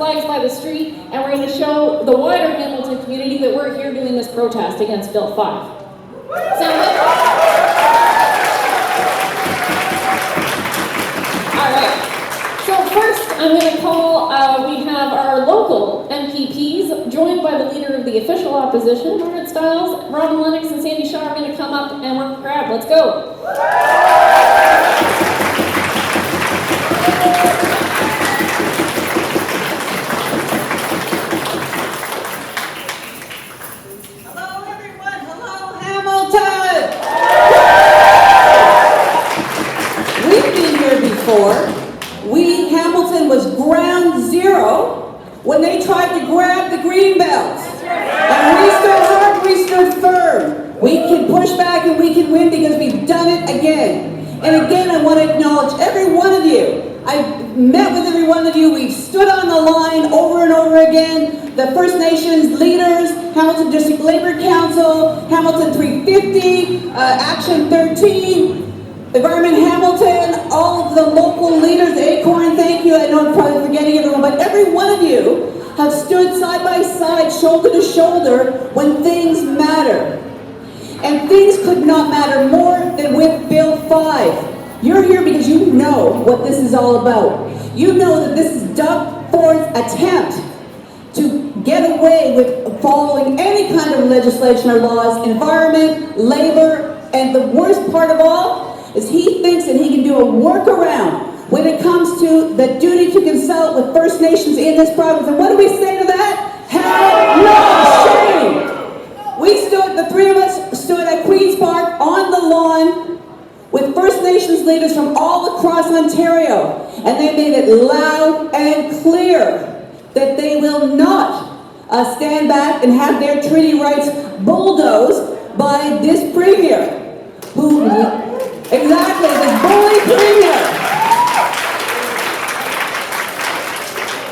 Flags by the street, and we're going to show the wider Hamilton community that we're here doing this protest against Bill 5. Sound good? Alright, so first I'm going to call, we have our local MPPs, joined by the leader of the official opposition, Marit, Stiles, Robin Lennox, and Sandy Shaw are going to come up and work the crowd. Let's go! Hamilton was ground zero when they tried to grab the green belts. And we stood hard, we stood firm. We can push back and we can win because we've done it again. And again, I want to acknowledge every one of you. I've met with every one of you. We've stood on the line over and over again. The First Nations leaders, Hamilton District Labour Council, Hamilton 350, Action 13, Environment Hamilton, all of the local leaders, Acorn, thank you. I know I'm probably forgetting everyone, but every one of you have stood side by side, shoulder to shoulder, when things matter. And things could not matter more than with Bill 5. You're here because you know what this is all about. You know that this is Doug Ford's attempt to get away with following any kind of legislation or laws, environment, labor, and the worst part of all is he thinks that he can do a workaround when it comes to the duty to consult with First Nations in this province. And what do we say to that? Hell no! Shame! We stood, the three of us stood at Queen's Park on the lawn with First Nations leaders from all across Ontario, and they made it loud and clear that they will not stand back and have their treaty rights bulldozed by this premier, who, exactly, this bully premier.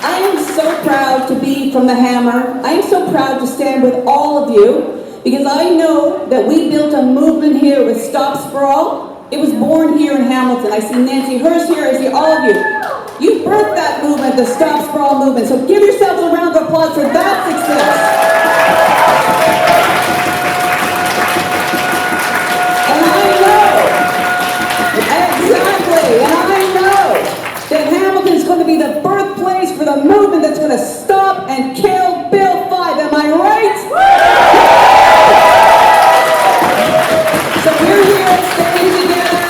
I am so proud to be from the Hammer. I am so proud to stand with all of you because I know that we built a movement here with Stop Sprawl. It was born here in Hamilton. I see Nancy Hurst here, I see all of you. You birthed that movement, the Stop Sprawl movement, so give yourselves a round of applause for that success. And I know that Hamilton's going to be the birthplace for the movement that's going to stop and kill Bill 5. Am I right? So we're here standing together.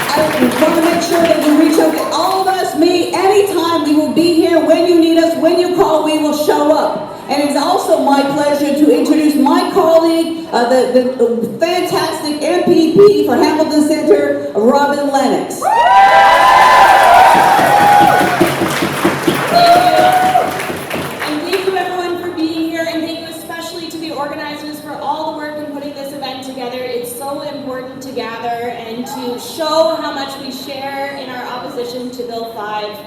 I want to make sure that you reach out to all of us, me, anytime. We will be here when you need us. When you call, we will show up. And it's also my pleasure to introduce my colleague, the fantastic MPP for Hamilton Centre, Robin Lennox. Thank you everyone for being here, and thank you especially to the organizers for all the work in putting this event together. It's so important to gather and to show how much we share in our opposition to Bill 5.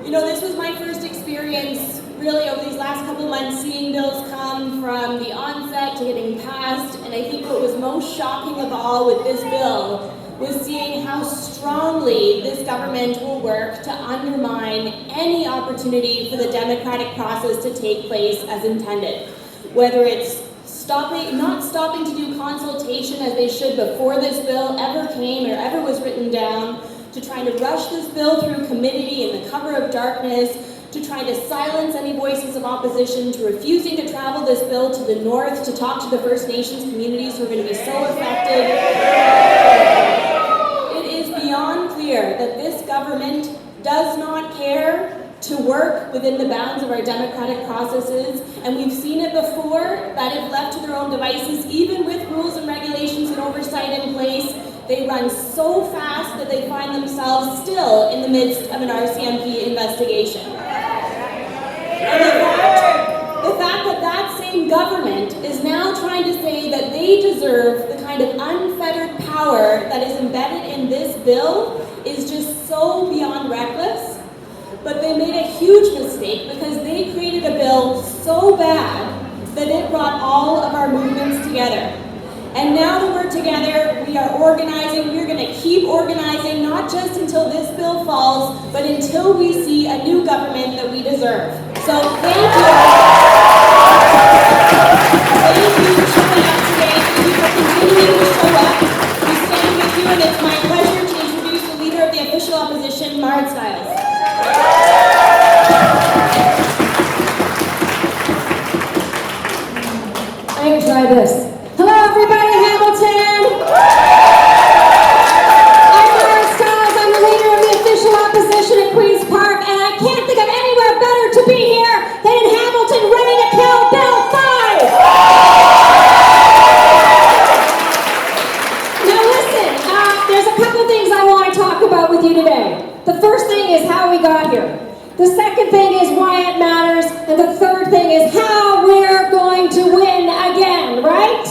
You know, this was my first experience really over these last couple of months seeing bills come from the onset to getting passed, and I think what was most shocking of all with this bill was seeing how strongly this government will work to undermine any opportunity for the democratic process to take place as intended. Whether it's not stopping to do consultation as they should before this bill ever came or ever was written down, to trying to rush this bill through committee in the cover of darkness, to trying to silence any voices of opposition, to refusing to travel this bill to the north to talk to the First Nations communities who are going to be so affected. It is beyond clear that this government does not care to work within the bounds of our democratic processes, and we've seen it before that if left to their own devices, even with rules and regulations and oversight in place, they run so fast that they find themselves still in the midst of an RCMP investigation. And the fact that that same government is now trying to say that they deserve the kind of unfettered power that is embedded in this bill is just so beyond reckless. But they made a huge mistake because they created a bill so bad that it brought all of our movements together. And now that we're together, we are organizing. We're going to keep organizing, not just until this bill falls, but until we see a new government that we deserve. So thank you. Thank you for showing up today. Thank you for continuing to show up. We stand with you, and it's my pleasure to introduce the leader of the official opposition, Marit Stiles. I'm going to try this. Hello, everybody in Hamilton. I'm Marit Stiles. I'm the leader of the official opposition at Queen's Park, and I can't think of anywhere better to be here than in Hamilton, ready to kill Bill 5. Now listen, there's a couple things I want to talk about with you today. The first thing is how we got here. The second thing is why it matters, and the third thing is how we're going to win again, right?